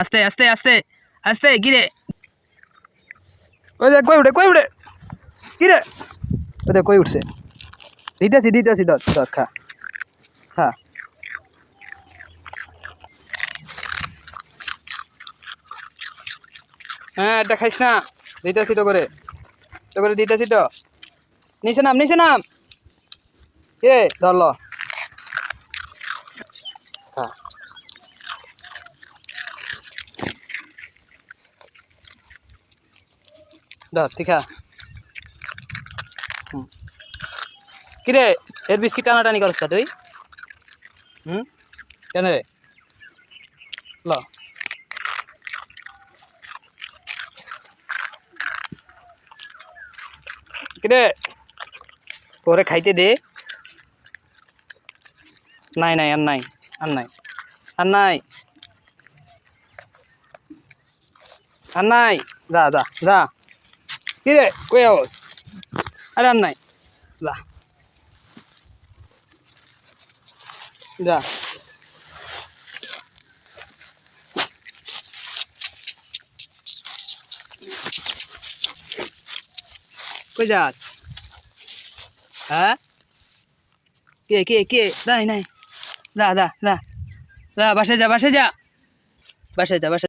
আস্তে আস্তে আস্তে আস্তে কিরে ওই দেখ কই উঠে কিরে ওই দেখ কই উঠছে দিতেছি ধর খা খা হ্যাঁ এটা খাইস না দিতেছি তো করে দিতেছি তো নিচে নাম কে ধরল খা ধর ঠিক কিরে এর বিস্কিট টানাটানি করস কা তুই কেন রে ল কিরে ওরে খাইতে দে আর নাই যা কিরে কই আওস আরে আর নাই যা কই যাস হ্যাঁ কে নাই যা বাসায় যা